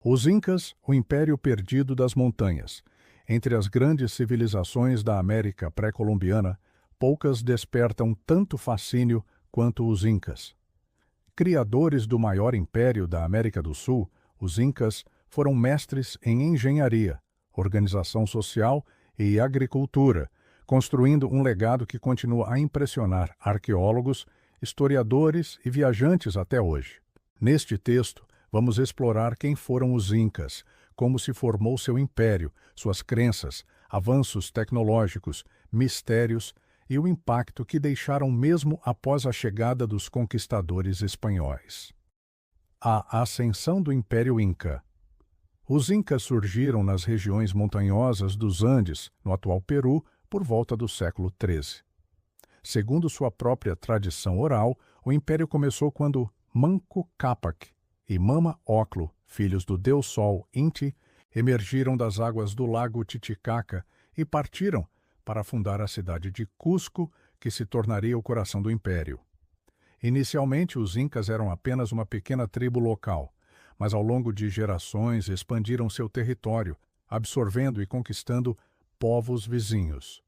Os Incas, o império perdido das montanhas. Entre as grandes civilizações da América pré-colombiana, poucas despertam tanto fascínio quanto os Incas. Criadores do maior império da América do Sul, os Incas foram mestres em engenharia, organização social e agricultura, construindo um legado que continua a impressionar arqueólogos, historiadores e viajantes até hoje. Neste texto, vamos explorar quem foram os Incas, como se formou seu império, suas crenças, avanços tecnológicos, mistérios e o impacto que deixaram mesmo após a chegada dos conquistadores espanhóis. A ascensão do Império Inca. Os Incas surgiram nas regiões montanhosas dos Andes, no atual Peru, por volta do século XIII. Segundo sua própria tradição oral, o império começou quando Manco Cápac e Mama Ocllo, filhos do deus Sol Inti, emergiram das águas do lago Titicaca e partiram para fundar a cidade de Cusco, que se tornaria o coração do império. Inicialmente, os Incas eram apenas uma pequena tribo local, mas ao longo de gerações expandiram seu território, absorvendo e conquistando povos vizinhos.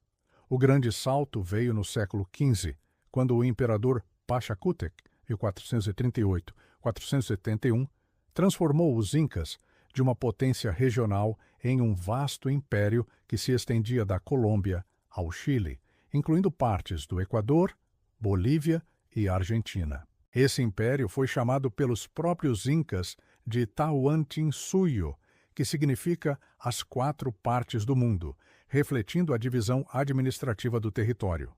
O grande salto veio no século XV, quando o imperador Pachacútec, 1438-471, transformou os Incas de uma potência regional em um vasto império que se estendia da Colômbia ao Chile, incluindo partes do Equador, Bolívia e Argentina. Esse império foi chamado pelos próprios Incas de Tahuantinsuyo, que significa as quatro partes do mundo, refletindo a divisão administrativa do território.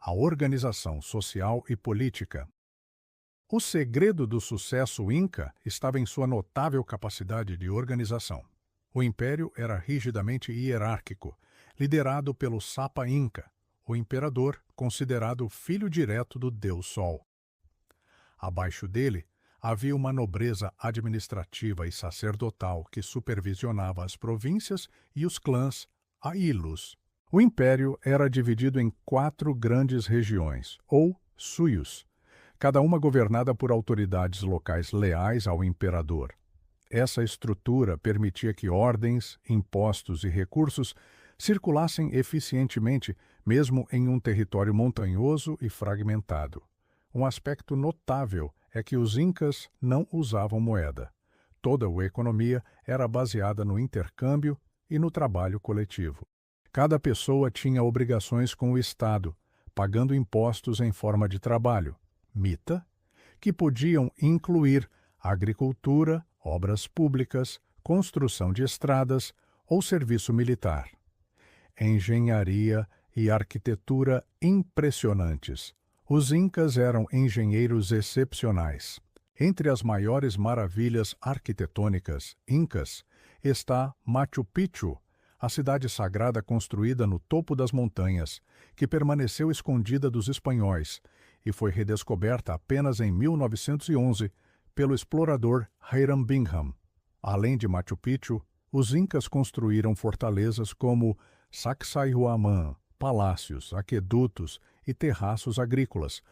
A organização social e política. O segredo do sucesso Inca estava em sua notável capacidade de organização. O império era rigidamente hierárquico, liderado pelo Sapa Inca, o imperador considerado filho direto do deus Sol. Abaixo dele, havia uma nobreza administrativa e sacerdotal que supervisionava as províncias e os clãs Ailus. O império era dividido em 4 grandes regiões, ou suyos, cada uma governada por autoridades locais leais ao imperador. Essa estrutura permitia que ordens, impostos e recursos circulassem eficientemente, mesmo em um território montanhoso e fragmentado. Um aspecto notável é que os Incas não usavam moeda. Toda a economia era baseada no intercâmbio e no trabalho coletivo. Cada pessoa tinha obrigações com o Estado, pagando impostos em forma de trabalho, mita, que podiam incluir agricultura, obras públicas, construção de estradas ou serviço militar. Engenharia e arquitetura impressionantes. Os Incas eram engenheiros excepcionais. Entre as maiores maravilhas arquitetônicas incas está Machu Picchu, a cidade sagrada construída no topo das montanhas, que permaneceu escondida dos espanhóis e foi redescoberta apenas em 1911 pelo explorador Hiram Bingham. Além de Machu Picchu, os Incas construíram fortalezas como Sacsayhuamán, palácios, aquedutos e terraços agrícolas,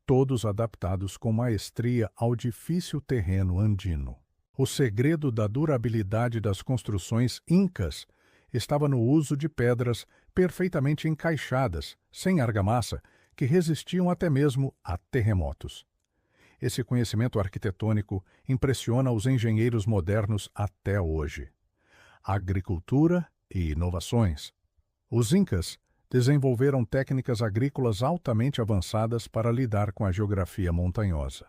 todos adaptados com maestria ao difícil terreno andino. O segredo da durabilidade das construções incas estava no uso de pedras perfeitamente encaixadas, sem argamassa, que resistiam até mesmo a terremotos. Esse conhecimento arquitetônico impressiona os engenheiros modernos até hoje. Agricultura e inovações. Os Incas desenvolveram técnicas agrícolas altamente avançadas para lidar com a geografia montanhosa.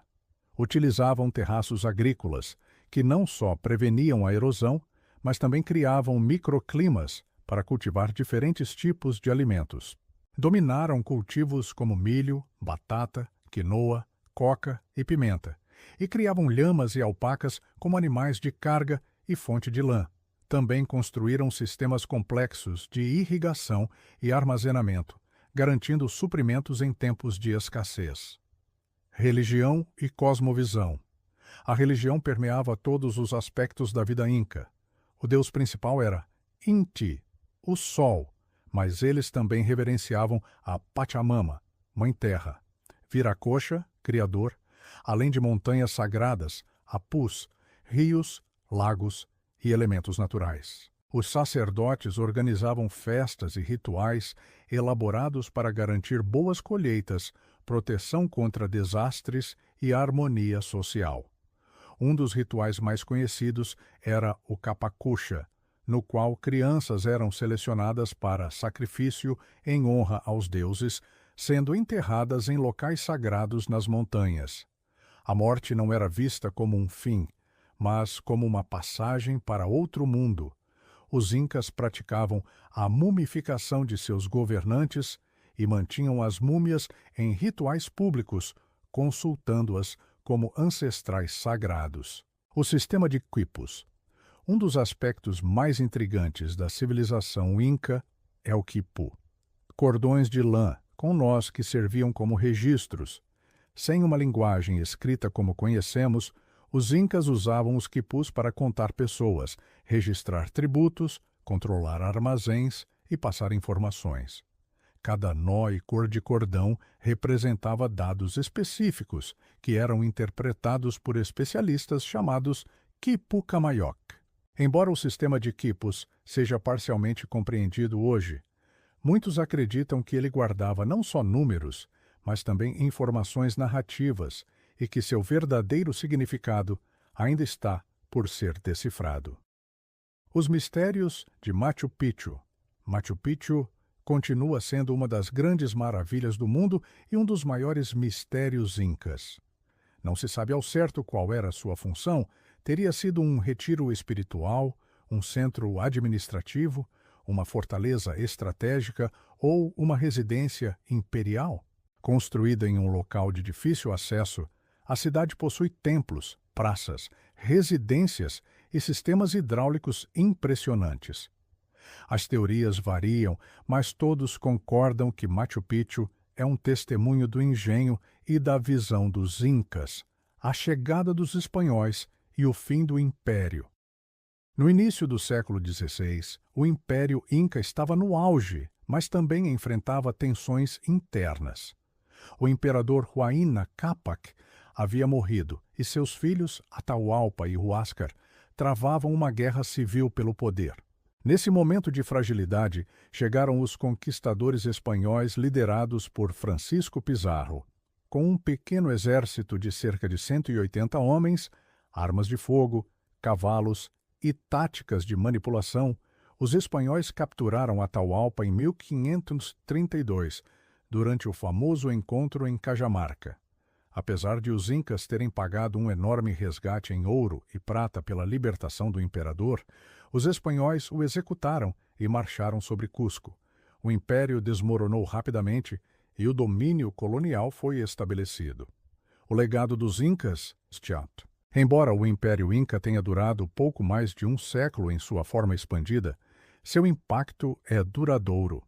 Utilizavam terraços agrícolas, que não só preveniam a erosão, mas também criavam microclimas para cultivar diferentes tipos de alimentos. Dominaram cultivos como milho, batata, quinoa, coca e pimenta, e criavam lhamas e alpacas como animais de carga e fonte de lã. Também construíram sistemas complexos de irrigação e armazenamento, garantindo suprimentos em tempos de escassez. Religião e cosmovisão. A religião permeava todos os aspectos da vida inca. O deus principal era Inti, o Sol, mas eles também reverenciavam a Pachamama, Mãe Terra, Viracocha, Criador, além de montanhas sagradas, apus, rios, lagos e elementos naturais. Os sacerdotes organizavam festas e rituais elaborados para garantir boas colheitas, proteção contra desastres e harmonia social. Um dos rituais mais conhecidos era o Kapakusha, no qual crianças eram selecionadas para sacrifício em honra aos deuses, sendo enterradas em locais sagrados nas montanhas. A morte não era vista como um fim, mas como uma passagem para outro mundo. Os incas praticavam a mumificação de seus governantes e mantinham as múmias em rituais públicos, consultando-as como ancestrais sagrados. O sistema de quipus. Um dos aspectos mais intrigantes da civilização inca é o quipu. Cordões de lã com nós que serviam como registros. Sem uma linguagem escrita como conhecemos, os incas usavam os quipus para contar pessoas, registrar tributos, controlar armazéns e passar informações. Cada nó e cor de cordão representava dados específicos, que eram interpretados por especialistas chamados quipu kamayok. Embora o sistema de quipus seja parcialmente compreendido hoje, muitos acreditam que ele guardava não só números, mas também informações narrativas e que seu verdadeiro significado ainda está por ser decifrado. Os mistérios de Machu Picchu. Machu Picchu continua sendo uma das grandes maravilhas do mundo e um dos maiores mistérios incas. Não se sabe ao certo qual era sua função, teria sido um retiro espiritual, um centro administrativo, uma fortaleza estratégica ou uma residência imperial. Construída em um local de difícil acesso, a cidade possui templos, praças, residências e sistemas hidráulicos impressionantes. As teorias variam, mas todos concordam que Machu Picchu é um testemunho do engenho e da visão dos incas, a chegada dos espanhóis e o fim do império. No início do século XVI, o Império Inca estava no auge, mas também enfrentava tensões internas. O imperador Huayna Cápac havia morrido e seus filhos, Atahualpa e Huáscar, travavam uma guerra civil pelo poder. Nesse momento de fragilidade, chegaram os conquistadores espanhóis liderados por Francisco Pizarro. Com um pequeno exército de cerca de 180 homens, armas de fogo, cavalos e táticas de manipulação, os espanhóis capturaram Atahualpa em 1532, durante o famoso encontro em Cajamarca. Apesar de os incas terem pagado um enorme resgate em ouro e prata pela libertação do imperador, os espanhóis o executaram e marcharam sobre Cusco. O império desmoronou rapidamente e o domínio colonial foi estabelecido. O legado dos incas, Stiato. Embora o Império Inca tenha durado pouco mais de um século em sua forma expandida, seu impacto é duradouro.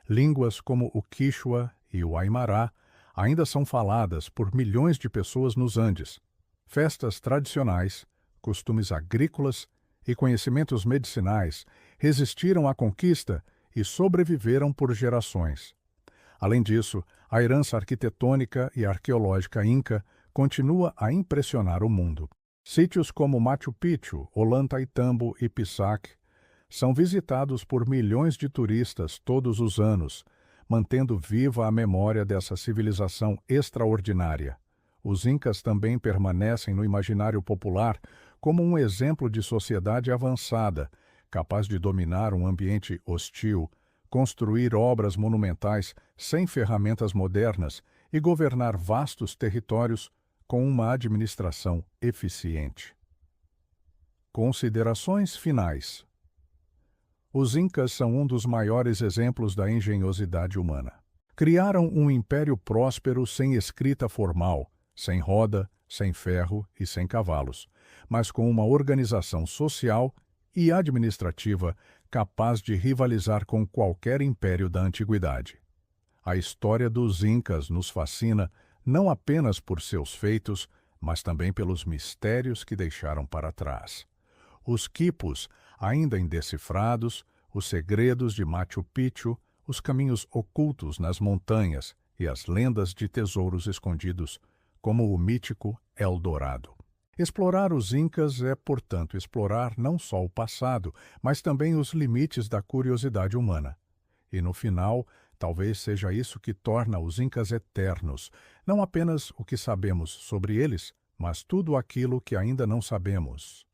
Línguas como o Quichua e o Aimará ainda são faladas por milhões de pessoas nos Andes. Festas tradicionais, costumes agrícolas e conhecimentos medicinais resistiram à conquista e sobreviveram por gerações. Além disso, a herança arquitetônica e arqueológica inca continua a impressionar o mundo. Sítios como Machu Picchu, Ollantaytambo e Pisac são visitados por milhões de turistas todos os anos, mantendo viva a memória dessa civilização extraordinária. Os incas também permanecem no imaginário popular como um exemplo de sociedade avançada, capaz de dominar um ambiente hostil, construir obras monumentais sem ferramentas modernas e governar vastos territórios com uma administração eficiente. Considerações finais. Os incas são um dos maiores exemplos da engenhosidade humana. Criaram um império próspero sem escrita formal, sem roda, sem ferro e sem cavalos, mas com uma organização social e administrativa capaz de rivalizar com qualquer império da antiguidade. A história dos incas nos fascina não apenas por seus feitos, mas também pelos mistérios que deixaram para trás. Os quipus, ainda indecifrados, os segredos de Machu Picchu, os caminhos ocultos nas montanhas e as lendas de tesouros escondidos, como o mítico Eldorado. Explorar os Incas é, portanto, explorar não só o passado, mas também os limites da curiosidade humana. E no final, talvez seja isso que torna os Incas eternos, não apenas o que sabemos sobre eles, mas tudo aquilo que ainda não sabemos.